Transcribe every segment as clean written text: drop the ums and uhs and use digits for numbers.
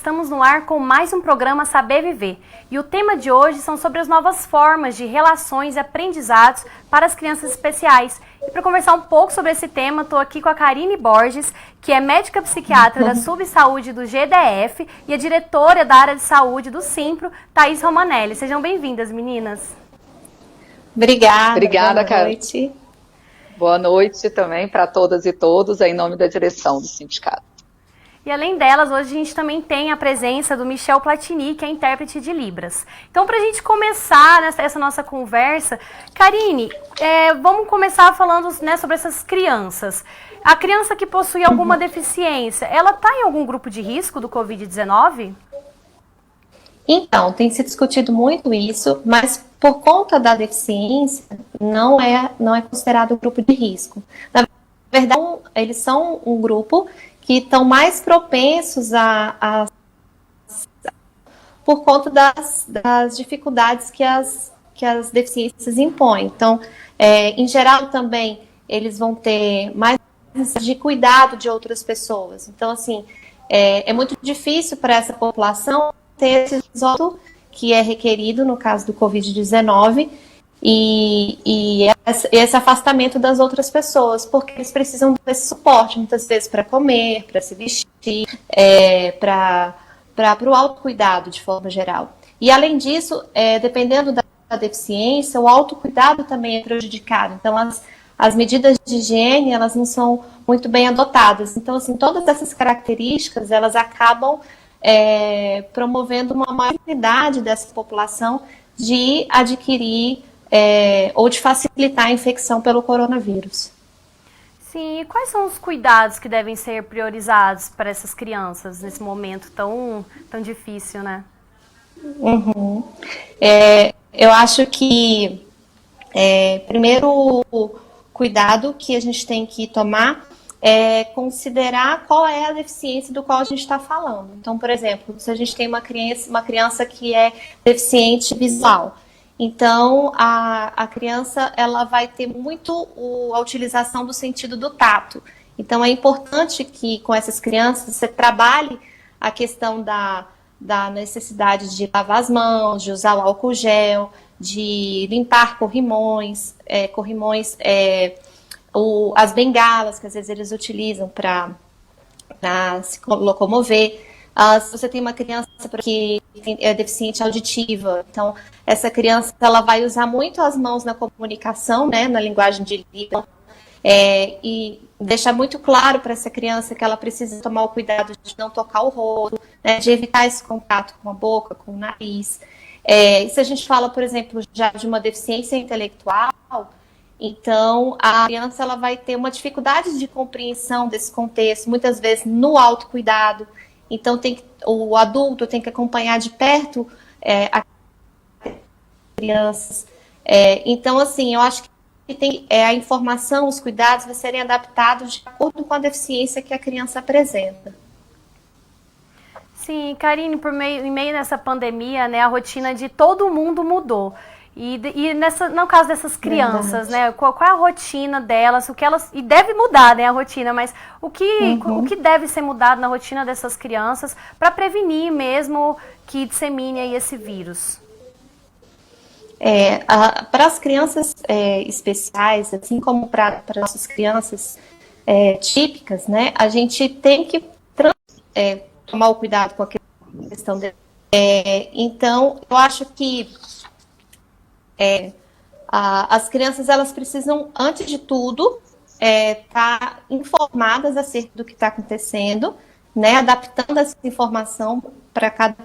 estamos no ar com mais um programa Saber Viver. E o tema de hoje são sobre as novas formas de relações e aprendizados para as crianças especiais. E para conversar um pouco sobre esse tema, estou aqui com a Karine Borges, que é médica psiquiatra da Subsaúde do GDF e a diretora da área de saúde do Simpro, Thaís Romanelli. Sejam bem-vindas, meninas. Obrigada, boa noite. Boa noite também para todas e todos, em nome da direção do sindicato. E além delas, hoje a gente também tem a presença do Michel Platini, que é intérprete de Libras. Então, para a gente começar essa nossa conversa, Karine, vamos começar falando, né, sobre essas crianças. A criança que possui alguma deficiência, ela está em algum grupo de risco do Covid-19? Então, tem se discutido muito isso, mas por conta da deficiência, não é considerado um grupo de risco. Na verdade, eles são um grupo que estão mais propensos por conta das dificuldades que as deficiências impõem. Então, em geral também, eles vão ter mais de cuidado de outras pessoas. Então, assim, é muito difícil para essa população ter esse isolamento que é requerido no caso do Covid-19 e esse afastamento das outras pessoas, porque eles precisam desse suporte, muitas vezes para comer, para se vestir, para o autocuidado de forma geral. E além disso, dependendo da deficiência, o autocuidado também é prejudicado. Então, as medidas de higiene, elas não são muito bem adotadas. Então, assim, todas essas características, elas acabam promovendo uma maior idade dessa população de adquirir ou de facilitar a infecção pelo coronavírus. Sim, e quais são os cuidados que devem ser priorizados para essas crianças nesse momento tão difícil, né? Uhum. Eu acho que primeiro cuidado que a gente tem que tomar é considerar qual é a deficiência do qual a gente está falando. Então, por exemplo, se a gente tem uma criança que é deficiente visual, então a criança ela vai ter muito a utilização do sentido do tato. Então, é importante que com essas crianças você trabalhe a questão da necessidade de lavar as mãos, de usar o álcool gel, de limpar corrimões, as bengalas que às vezes eles utilizam para se locomover. Se você tem uma criança que é deficiente auditiva, então essa criança ela vai usar muito as mãos na comunicação, né, na linguagem de Libras, e deixar muito claro para essa criança que ela precisa tomar o cuidado de não tocar o rosto, né, de evitar esse contato com a boca, com o nariz. E se a gente fala, por exemplo, já de uma deficiência intelectual, então a criança ela vai ter uma dificuldade de compreensão desse contexto, muitas vezes no autocuidado. Então o adulto tem que acompanhar de perto as crianças. Então, assim, eu acho que tem a informação, os cuidados vai serem adaptados de acordo com a deficiência que a criança apresenta. Sim, Karine, em meio nessa pandemia, né, a rotina de todo mundo mudou. E no caso dessas crianças, né, qual é a rotina delas, o que elas, e deve mudar, né, a rotina, mas o que deve ser mudado na rotina dessas crianças para prevenir mesmo que dissemine aí esse vírus? Para as crianças especiais, assim como para nossas crianças típicas, né, a gente tem que tomar o cuidado com a questão então, eu acho que as crianças elas precisam, antes de tudo, estar informadas acerca do que está acontecendo, né, adaptando essa informação para cada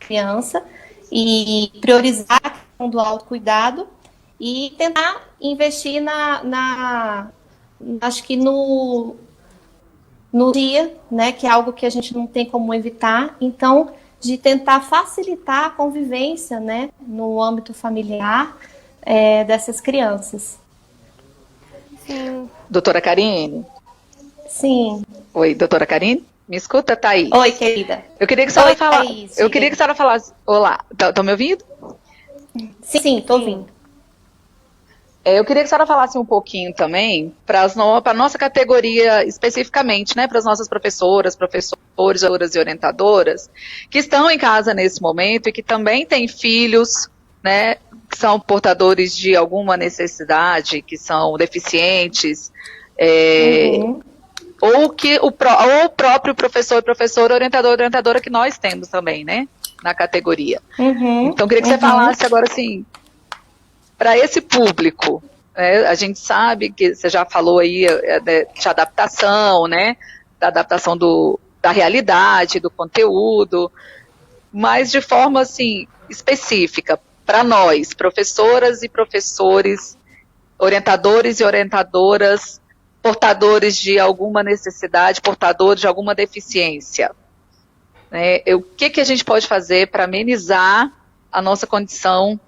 criança e priorizar a questão do autocuidado e tentar investir acho que no dia, né, que é algo que a gente não tem como evitar, então de tentar facilitar a convivência, né, no âmbito familiar dessas crianças. Sim. Doutora Karine? Sim. Oi, doutora Karine? Me escuta, Thaís? Oi, querida. Eu queria que a senhora falasse. Eu queria que a senhora falasse. Olá, estão me ouvindo? Sim, estou ouvindo. Eu queria que a senhora falasse um pouquinho também para a nossa categoria especificamente, né, para as nossas professoras, professores e orientadoras que estão em casa nesse momento e que também têm filhos, né, que são portadores de alguma necessidade, que são deficientes, ou que ou o próprio professor, professora, orientadora que nós temos também, né, na categoria. Então, eu queria que você falasse agora, assim, para esse público, né, a gente sabe que você já falou aí de adaptação, né, da adaptação da realidade, do conteúdo, mas de forma, assim, específica, para nós, professoras e professores, orientadores e orientadoras, portadores de alguma necessidade, portadores de alguma deficiência. Né? O que a gente pode fazer para amenizar a nossa condição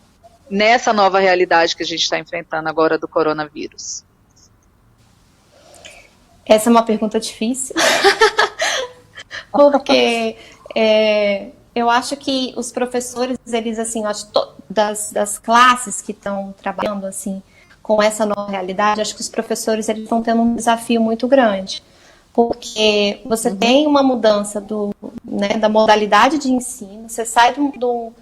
nessa nova realidade que a gente está enfrentando agora do coronavírus? Essa é uma pergunta difícil, porque eu acho que os professores, eles, assim, das classes que estão trabalhando, assim, com essa nova realidade, acho que os professores, eles estão tendo um desafio muito grande, porque você tem uma mudança da modalidade de ensino, você sai do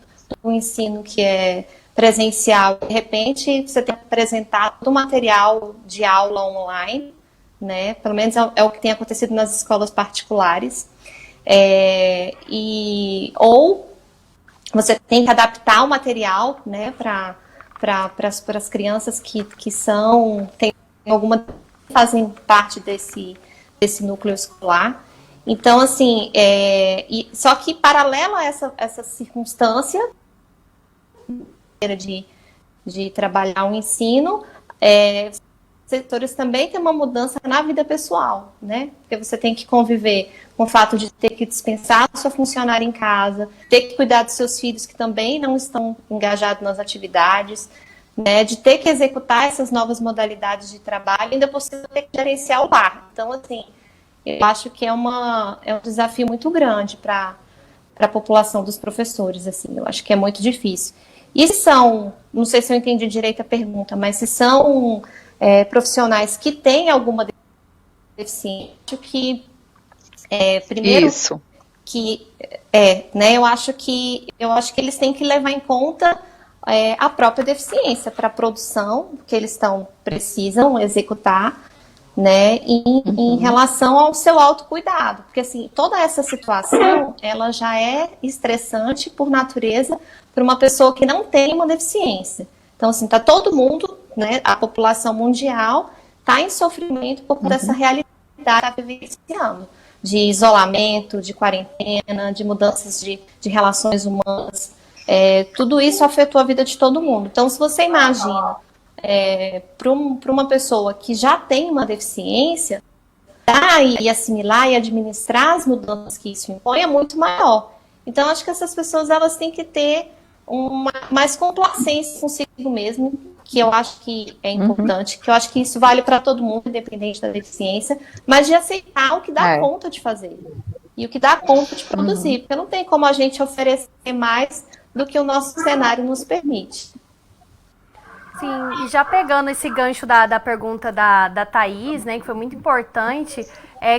ensino que é presencial, de repente você tem que apresentar todo o material de aula online, né? Pelo menos é o que tem acontecido nas escolas particulares, ou você tem que adaptar o material, né, para as crianças que fazem parte desse núcleo escolar. Então, assim, só que paralelo a essa circunstância de trabalhar o ensino, setores também têm uma mudança na vida pessoal, né? Porque você tem que conviver com o fato de ter que dispensar a sua funcionária em casa, ter que cuidar dos seus filhos que também não estão engajados nas atividades, né? De ter que executar essas novas modalidades de trabalho, ainda por cima ter que gerenciar o lar. Então, assim, eu acho que é um desafio muito grande para a população dos professores, assim, eu acho que é muito difícil. E se não sei se eu entendi direito a pergunta, mas se são profissionais que têm alguma deficiência, acho que primeiro Isso. Né, eu acho que eles têm que levar em conta a própria deficiência para a produção que eles precisam executar, né, em relação ao seu autocuidado, porque assim, toda essa situação, ela já é estressante por natureza para uma pessoa que não tem uma deficiência. Então, assim, tá todo mundo, né, a população mundial está em sofrimento por conta dessa realidade que está vivenciando, de isolamento, de quarentena, de mudanças de relações humanas. Tudo isso afetou a vida de todo mundo. Então, se você imagina para uma pessoa que já tem uma deficiência, e assimilar e administrar as mudanças que isso impõe é muito maior. Então, acho que essas pessoas, elas têm que ter mais complacência consigo mesmo, que eu acho que é importante, que eu acho que isso vale para todo mundo, independente da deficiência, mas de aceitar o que dá conta de fazer e o que dá conta de produzir, porque não tem como a gente oferecer mais do que o nosso cenário nos permite. Sim, e já pegando esse gancho da pergunta da Thaís, né, que foi muito importante,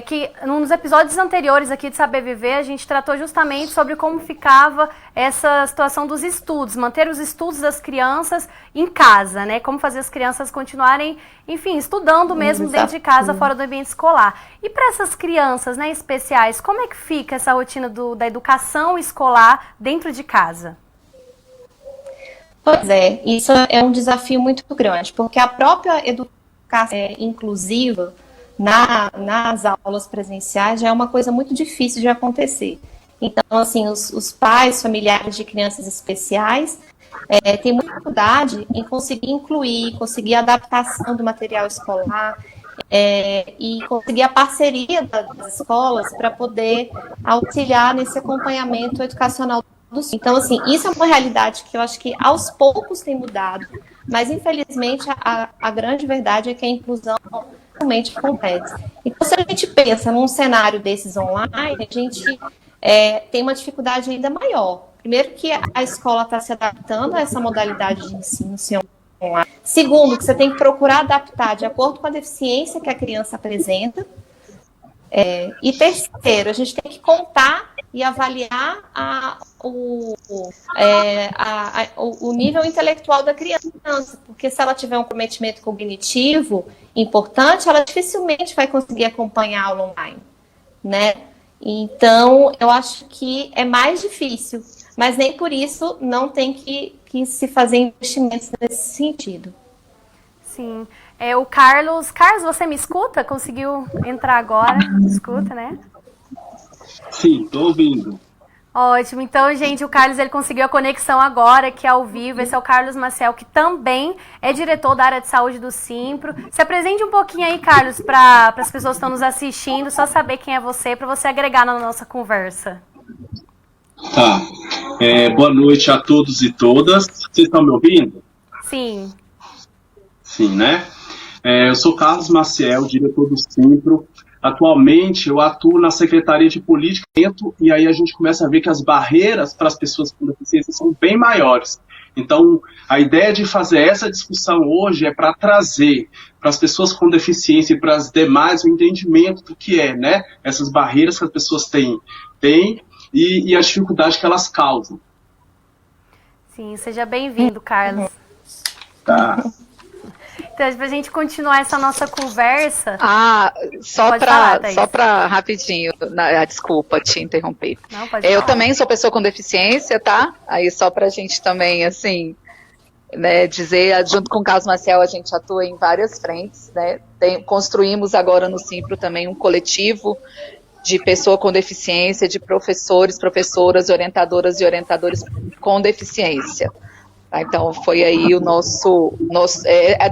que nos episódios anteriores aqui de Saber Viver, a gente tratou justamente sobre como ficava essa situação dos estudos, manter os estudos das crianças em casa, né, como fazer as crianças continuarem, enfim, estudando mesmo dentro de casa, fora do ambiente escolar. E para essas crianças, né, especiais, como é que fica essa rotina da educação escolar dentro de casa? Pois isso é um desafio muito grande, porque a própria educação inclusiva nas aulas presenciais já é uma coisa muito difícil de acontecer. Então, assim, os pais, familiares de crianças especiais têm muita dificuldade em conseguir incluir, conseguir a adaptação do material escolar e conseguir a parceria das escolas para poder auxiliar nesse acompanhamento educacional. Então, assim, isso é uma realidade que eu acho que aos poucos tem mudado, mas infelizmente a grande verdade é que a inclusão realmente acontece. Então, se a gente pensa num cenário desses online, a gente tem uma dificuldade ainda maior. Primeiro que a escola está se adaptando a essa modalidade de ensino ser online. Segundo, que você tem que procurar adaptar de acordo com a deficiência que a criança apresenta. E terceiro, a gente tem que contar e avaliar o nível intelectual da criança, porque se ela tiver um comprometimento cognitivo importante, ela dificilmente vai conseguir acompanhar a aula online, né? Então, eu acho que é mais difícil, mas nem por isso não tem que se fazer investimentos nesse sentido. Sim. O Carlos, você me escuta? Conseguiu entrar agora? Escuta, né? Sim, tô ouvindo. Ótimo. Então, gente, o Carlos ele conseguiu a conexão agora, aqui ao vivo. Esse é o Carlos Maciel, que também é diretor da área de saúde do Simpro. Se apresente um pouquinho aí, Carlos, para as pessoas que estão nos assistindo, só saber quem é você, para você agregar na nossa conversa. Tá. Boa noite a todos e todas. Vocês estão me ouvindo? Sim. Sim, né? Eu sou Carlos Maciel, diretor do Simpro. Atualmente, eu atuo na Secretaria de Política e aí a gente começa a ver que as barreiras para as pessoas com deficiência são bem maiores. Então, a ideia de fazer essa discussão hoje é para trazer para as pessoas com deficiência e para as demais o entendimento do que é, né? Essas barreiras que as pessoas têm e a dificuldade que elas causam. Sim, seja bem-vindo, Carlos. Tá. Então, para a gente continuar essa nossa conversa... Só para rapidinho, desculpa te interromper. Não, pode eu falar. também sou pessoa com deficiência, tá? Aí só para a gente também, assim, né, dizer, junto com o Carlos Maciel, a gente atua em várias frentes, né? Construímos agora no Simpro também um coletivo de pessoa com deficiência, de professores, professoras, orientadoras e orientadores com deficiência. Então, foi aí o nosso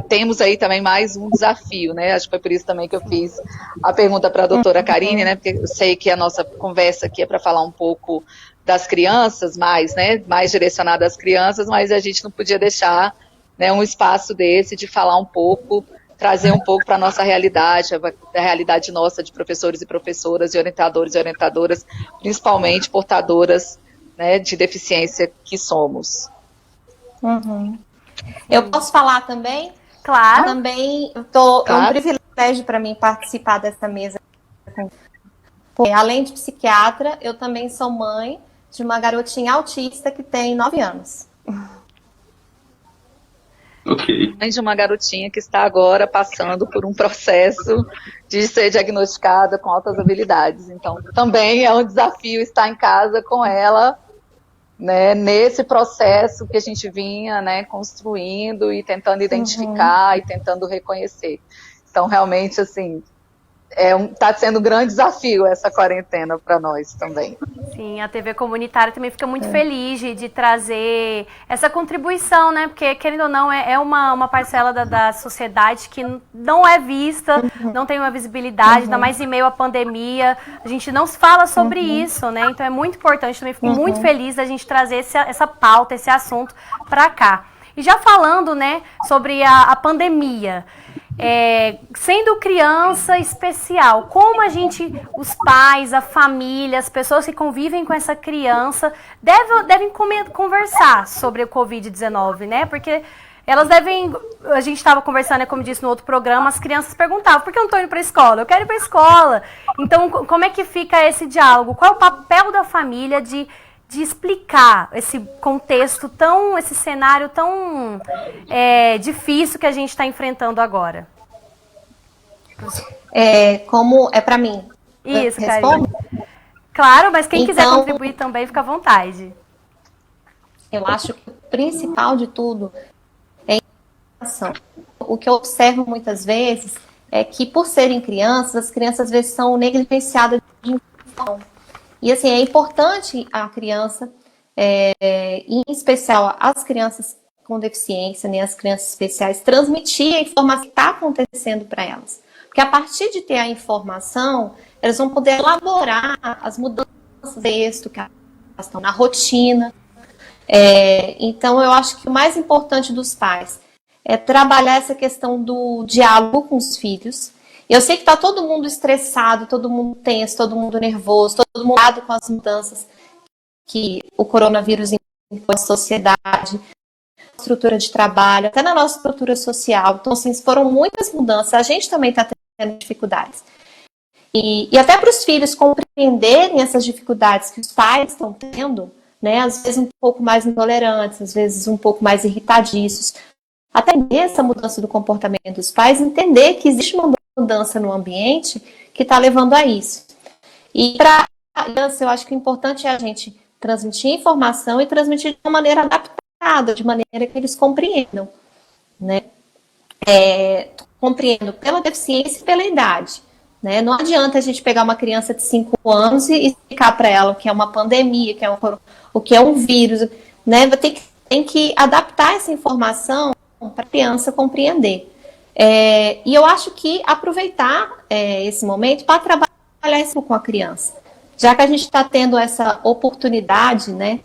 temos aí também mais um desafio, né? Acho que foi por isso também que eu fiz a pergunta para a doutora Karine, né? Porque eu sei que a nossa conversa aqui é para falar um pouco das crianças, mais direcionada às crianças, mas a gente não podia deixar, né, um espaço desse de falar um pouco, trazer um pouco para a nossa realidade, a realidade nossa de professores e professoras, e orientadores e orientadoras, principalmente portadoras, né, de deficiência que somos. Uhum. Eu posso falar também? Claro. Também Claro. É um privilégio para mim participar dessa mesa. Além de psiquiatra, eu também sou mãe de uma garotinha autista que tem 9 anos. Ok. De uma garotinha que está agora passando por um processo de ser diagnosticada com altas habilidades. Então, também é um desafio estar em casa com ela, né, nesse processo que a gente vinha, né, construindo e tentando identificar e tentando reconhecer. Então, realmente, assim, está sendo um grande desafio essa quarentena para nós também. Sim, a TV comunitária também fica muito feliz de trazer essa contribuição, né? Porque, querendo ou não, é uma parcela da sociedade que não é vista, não tem uma visibilidade, ainda mais em meio à pandemia. A gente não se fala sobre isso, né? Então é muito importante, também fico muito feliz da gente trazer essa pauta, esse assunto para cá. E já falando, né, sobre a pandemia, sendo criança especial, como os pais, a família, as pessoas que convivem com essa criança devem conversar sobre o Covid-19, né? Porque elas a gente estava conversando, né, como disse no outro programa, as crianças perguntavam, por que eu não estou indo para a escola? Eu quero ir para a escola. Então, como é que fica esse diálogo? Qual é o papel da família de explicar esse contexto esse cenário tão difícil que a gente está enfrentando agora? Como é para mim? Isso, Karine. Claro, mas quem quiser contribuir também, fica à vontade. Eu acho que o principal de tudo é a informação. O que eu observo muitas vezes é que, por serem crianças, as crianças às vezes são negligenciadas de informação. E, assim, é importante a criança, em especial as crianças com deficiência, né, as crianças especiais, transmitir a informação que está acontecendo para elas. Porque a partir de ter a informação, elas vão poder elaborar as mudanças de texto que elas estão na rotina. Então, eu acho que o mais importante dos pais é trabalhar essa questão do diálogo com os filhos. Eu sei que está todo mundo estressado, todo mundo tenso, todo mundo nervoso, todo mundo com as mudanças que o coronavírus impõe à sociedade. estrutura de trabalho, até na nossa estrutura social. Então, assim, foram muitas mudanças. A gente também está tendo dificuldades. E até para os filhos compreenderem essas dificuldades que os pais estão tendo, né? Às vezes um pouco mais intolerantes, às vezes um pouco mais irritadiços. Até essa mudança do comportamento dos pais, entender que existe uma mudança no ambiente que está levando a isso. E para a criança, eu acho que o importante é a gente transmitir informação e transmitir de uma maneira adaptada, de maneira que eles compreendam, né? Compreendam pela deficiência e pela idade. Né? Não adianta a gente pegar uma criança de 5 anos e explicar para ela o que é uma pandemia, o que é um vírus. Né? Tem que adaptar essa informação para a criança compreender. E eu acho que aproveitar esse momento para trabalhar isso com a criança. Já que a gente está tendo essa oportunidade, né,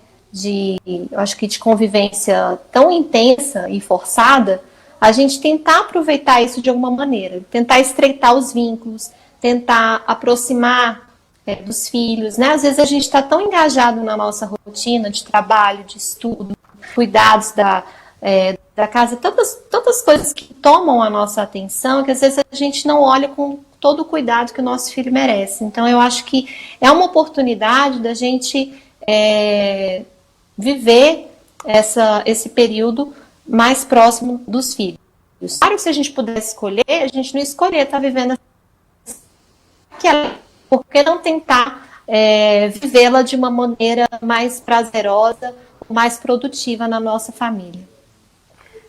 eu acho que de convivência tão intensa e forçada, a gente tentar aproveitar isso de alguma maneira, tentar estreitar os vínculos, tentar aproximar dos filhos, né? Às vezes a gente está tão engajado na nossa rotina de trabalho, de estudo, cuidados da casa, tantas coisas que tomam a nossa atenção, que às vezes a gente não olha com todo o cuidado que o nosso filho merece. Então eu acho que é uma oportunidade da gente viver esse período mais próximo dos filhos. Claro que se a gente pudesse escolher, a gente não escolher estar vivendo por que não tentar vivê-la de uma maneira mais prazerosa, mais produtiva na nossa família.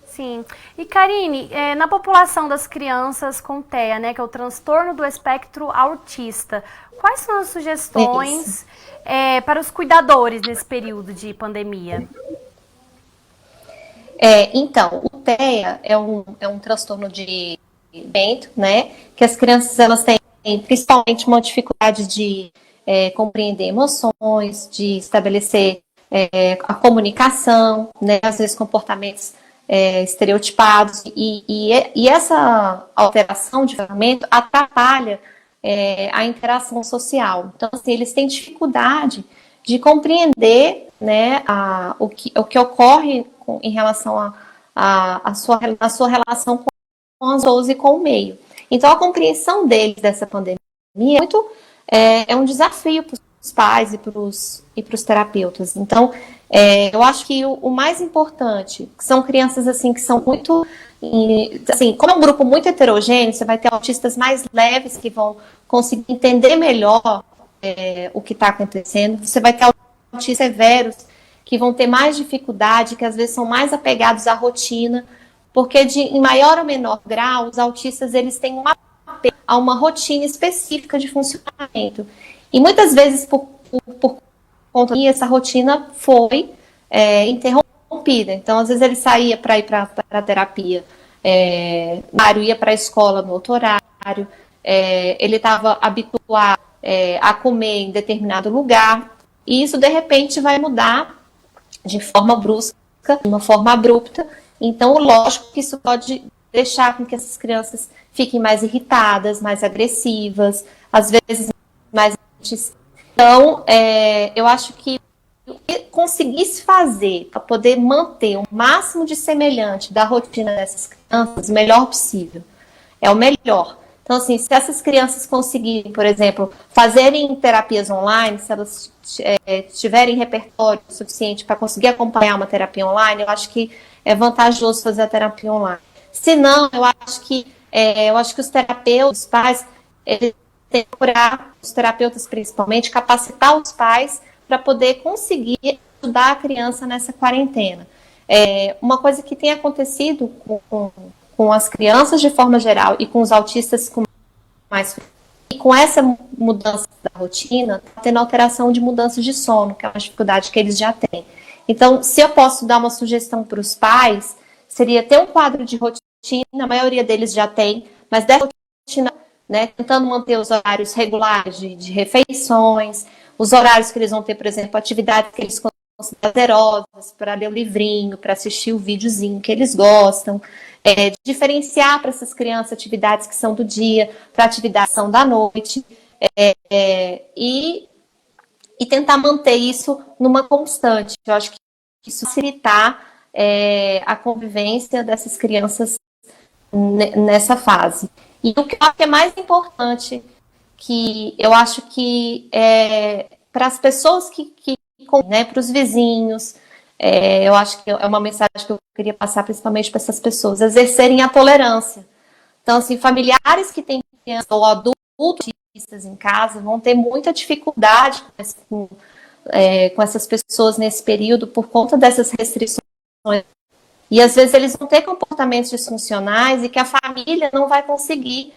Sim. E Karine, na população das crianças com TEA, né, que é o transtorno do espectro autista, quais são as sugestões para os cuidadores nesse período de pandemia? Então, o TEA é um transtorno de desenvolvimento, né, que as crianças elas têm principalmente uma dificuldade de compreender emoções, de estabelecer a comunicação, né, às vezes comportamentos estereotipados, e essa alteração de comportamento atrapalha a interação social. Então, assim, eles têm dificuldade de compreender, né, o que ocorre em relação à sua relação com as pessoas e com o meio. Então, a compreensão deles dessa pandemia é um desafio para os pais e para os terapeutas. Então, eu acho que o mais importante, que são crianças assim que são muito, assim, como é um grupo muito heterogêneo, você vai ter autistas mais leves que vão conseguir entender melhor o que está acontecendo, você vai ter autistas severos que vão ter mais dificuldade, que às vezes são mais apegados à rotina, porque em maior ou menor grau, os autistas eles têm um apego a uma rotina específica de funcionamento. E muitas vezes, por conta disso, essa rotina foi interrompida. Então, às vezes ele saía para ir para a terapia, ia para a escola no outro horário, ele estava habituado a comer em determinado lugar, e isso, de repente, vai mudar de forma brusca, de uma forma abrupta. Então, lógico que isso pode deixar com que essas crianças fiquem mais irritadas, mais agressivas, às vezes mais... Então, eu acho que o que conseguisse fazer para poder manter o máximo de semelhante da rotina dessas crianças, o melhor possível. É o melhor. Então, assim, se essas crianças conseguirem, por exemplo, fazerem terapias online, se elas tiverem repertório suficiente para conseguir acompanhar uma terapia online, eu acho que é vantajoso fazer a terapia online. Se não, eu acho que os terapeutas, os pais, eles têm que procurar, os terapeutas principalmente, capacitar os pais para poder conseguir ajudar a criança nessa quarentena. Uma coisa que tem acontecido com as crianças de forma geral e com os autistas e com essa mudança da rotina, tá tendo alteração de mudança de sono, que é uma dificuldade que eles já têm. Então, se eu posso dar uma sugestão para os pais, seria ter um quadro de rotina, a maioria deles já tem, mas dessa rotina, né, tentando manter os horários regulares de refeições, os horários que eles vão ter, por exemplo, atividades que eles consideram prazerosas, para ler o livrinho, para assistir o videozinho que eles gostam, diferenciar para essas crianças atividades que são do dia, para atividades que são da noite, e tentar manter isso numa constante. Eu acho que isso facilitar a convivência dessas crianças nessa fase. E o que eu acho que é mais importante, que eu acho que para as pessoas né, para os vizinhos, eu acho que é uma mensagem que eu queria passar principalmente para essas pessoas, exercerem a tolerância. Então, assim, familiares que têm crianças ou adultos em casa vão ter muita dificuldade com essas pessoas nesse período por conta dessas restrições. E às vezes eles vão ter comportamentos disfuncionais e que a família não vai conseguir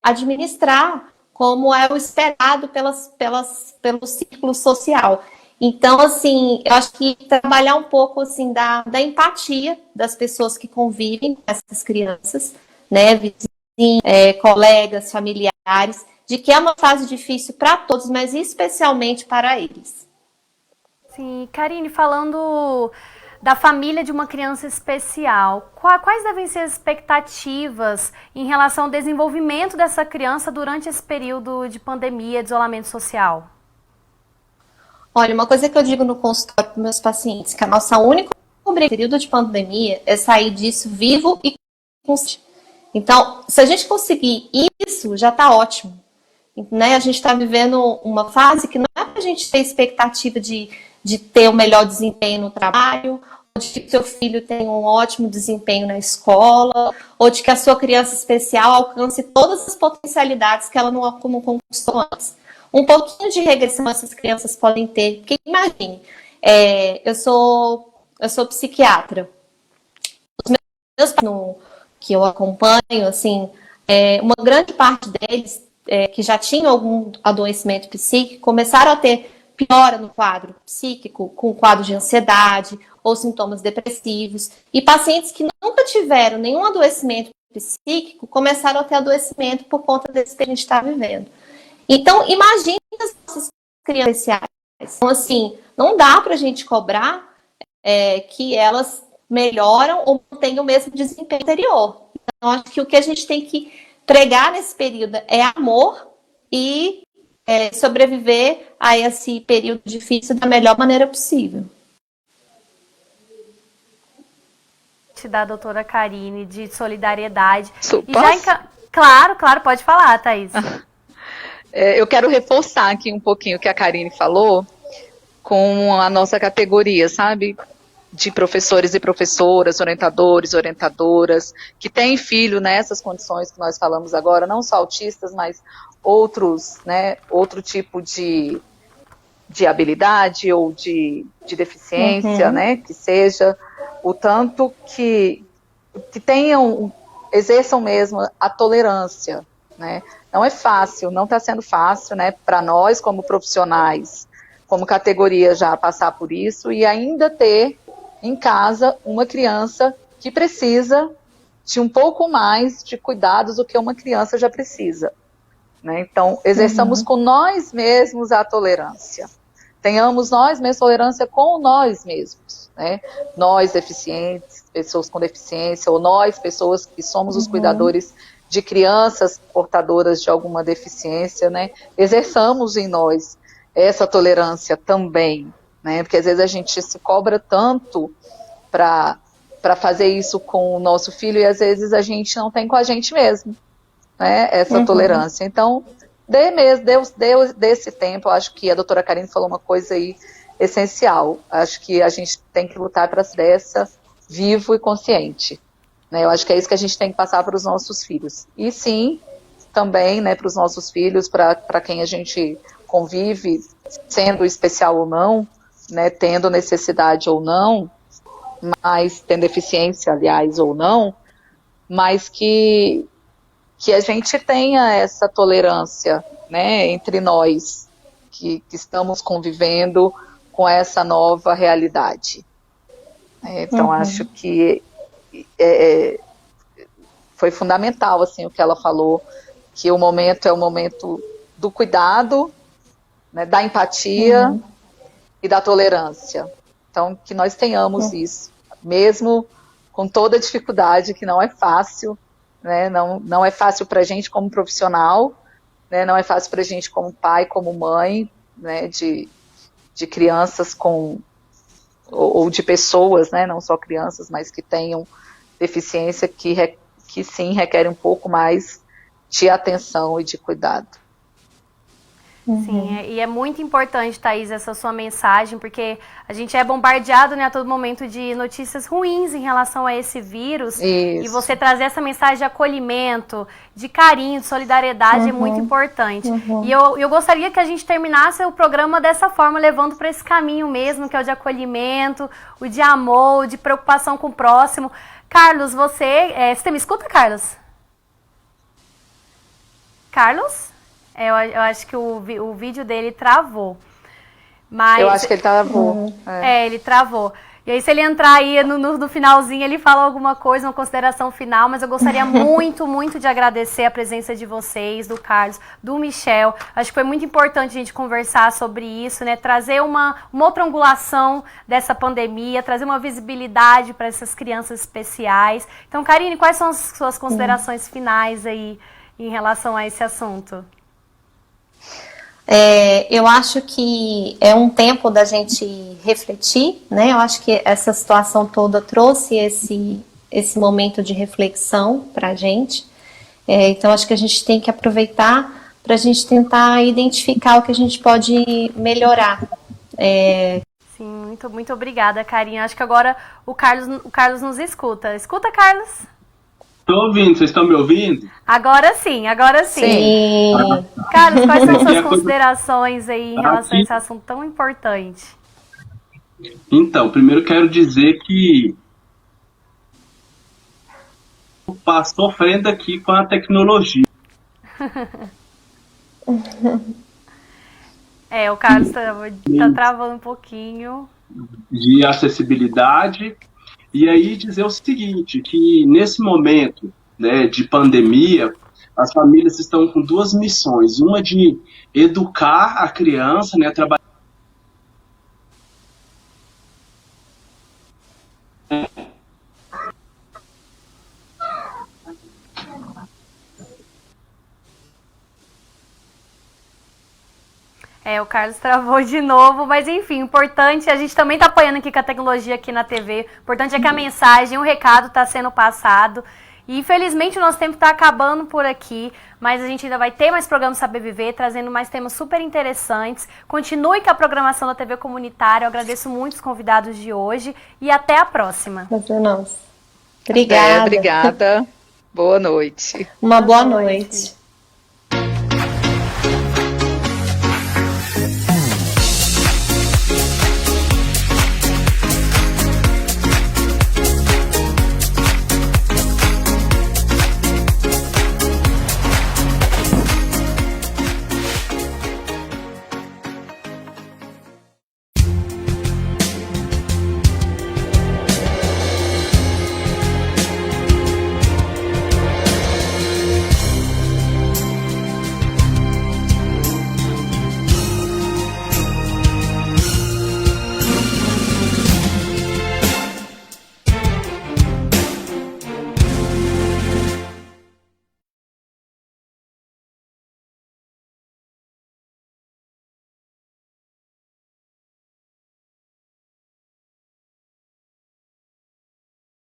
administrar como é o esperado pelo círculo social. Então, assim, eu acho que trabalhar um pouco assim, da empatia das pessoas que convivem com essas crianças, né, vizinhos, colegas, familiares, de que é uma fase difícil para todos, mas especialmente para eles. Sim, Karine, falando da família de uma criança especial, quais devem ser as expectativas em relação ao desenvolvimento dessa criança durante esse período de pandemia, de isolamento social? Olha, uma coisa que eu digo no consultório para meus pacientes, que a nossa única período de pandemia é sair disso vivo e consciente. Então, se a gente conseguir isso, já está ótimo. Né? A gente está vivendo uma fase que não é para a gente ter expectativa de ter o melhor desempenho no trabalho, ou de que seu filho tenha um ótimo desempenho na escola, ou de que a sua criança especial alcance todas as potencialidades que ela não conquistou antes. Um pouquinho de regressão essas crianças podem ter, porque imagine, eu sou psiquiatra. Os meus pacientes que eu acompanho, assim, uma grande parte deles que já tinham algum adoecimento psíquico começaram a ter piora no quadro psíquico, com quadro de ansiedade ou sintomas depressivos. E pacientes que nunca tiveram nenhum adoecimento psíquico começaram a ter adoecimento por conta desse que a gente está vivendo. Então, imagine as nossas crianças especiais. Então, assim, não dá para a gente cobrar que elas melhoram ou tenham o mesmo desempenho anterior. Então, acho que o que a gente tem que pregar nesse período é amor e sobreviver a esse período difícil da melhor maneira possível. Da doutora Karine, de solidariedade. Claro, pode falar, Thaís. Eu quero reforçar aqui um pouquinho o que a Karine falou com a nossa categoria, sabe? De professores e professoras, orientadores, orientadoras, que têm filho nessas condições que nós falamos agora, não só autistas, mas outros, né, outro tipo de habilidade ou de deficiência, né, que seja, o tanto que exerçam mesmo a tolerância, né. Não é fácil, não está sendo fácil, né, para nós como profissionais, como categoria já passar por isso e ainda ter em casa uma criança que precisa de um pouco mais de cuidados do que uma criança já precisa. Né? Então, exerçamos com nós mesmos a tolerância. Tenhamos nós mesmos tolerância com nós mesmos. Né? Nós, deficientes, pessoas com deficiência, ou nós, pessoas que somos os cuidadores de crianças portadoras de alguma deficiência, né? Exerçamos em nós essa tolerância também. Né? Porque às vezes a gente se cobra tanto para fazer isso com o nosso filho e às vezes a gente não tem com a gente mesmo, né? Essa tolerância. Então, dê esse tempo. Eu acho que a doutora Karine falou uma coisa aí essencial. Acho que a gente tem que lutar para ser dessa vivo e consciente. Né? Eu acho que é isso que a gente tem que passar para os nossos filhos. E sim, também, né, para os nossos filhos, para quem a gente convive, sendo especial ou não, né, tendo necessidade ou não, mas tendo deficiência, aliás, ou não, mas que a gente tenha essa tolerância, né, entre nós, que estamos convivendo com essa nova realidade. Então, acho que foi fundamental, assim, o que ela falou, que o momento é o momento do cuidado, né, da empatia e da tolerância. Então, que nós tenhamos isso, mesmo com toda a dificuldade, que não é fácil, né, não é fácil para a gente como profissional, né, não é fácil para a gente como pai, como mãe, né, de crianças com ou de pessoas, né, não só crianças, mas que tenham deficiência que sim requerem um pouco mais de atenção e de cuidado. Sim, e é muito importante, Thaís, essa sua mensagem, porque a gente é bombardeado, né, a todo momento de notícias ruins em relação a esse vírus. Isso. E você trazer essa mensagem de acolhimento, de carinho, de solidariedade é muito importante. E eu gostaria que a gente terminasse o programa dessa forma, levando para esse caminho mesmo, que é o de acolhimento, o de amor, o de preocupação com o próximo. Carlos, você me escuta, Carlos? Carlos? Eu acho que o vídeo dele travou. Mas, eu acho que ele travou. Ele travou. E aí, se ele entrar aí no finalzinho, ele fala alguma coisa, uma consideração final, mas eu gostaria muito, muito de agradecer a presença de vocês, do Carlos, do Michel. Acho que foi muito importante a gente conversar sobre isso, né? Trazer uma outra angulação dessa pandemia, trazer uma visibilidade para essas crianças especiais. Então, Karine, quais são as suas considerações finais aí em relação a esse assunto? Eu acho que é um tempo da gente refletir, né? Eu acho que essa situação toda trouxe esse momento de reflexão para a gente. Então, acho que a gente tem que aproveitar para a gente tentar identificar o que a gente pode melhorar. Sim, muito, muito obrigada, Karine. Acho que agora o Carlos nos escuta. Escuta, Carlos? Estou ouvindo, vocês estão me ouvindo? Agora sim, agora sim. Sim. Carlos, quais são as suas considerações aí em relação a esse assunto tão importante? Então, primeiro quero dizer que estou sofrendo aqui com a tecnologia. O Carlos tá travando um pouquinho. De acessibilidade. E aí dizer o seguinte, que nesse momento, né, de pandemia, as famílias estão com duas missões. Uma de educar a criança, né, trabalhar O Carlos travou de novo, mas enfim, importante, a gente também está apoiando aqui com a tecnologia aqui na TV, importante é que a mensagem, o recado está sendo passado, e infelizmente o nosso tempo está acabando por aqui, mas a gente ainda vai ter mais programas Saber Viver, trazendo mais temas super interessantes. Continue com a programação da TV Comunitária, eu agradeço muito os convidados de hoje, e até a próxima. Obrigada. Obrigada, boa noite. Uma boa noite.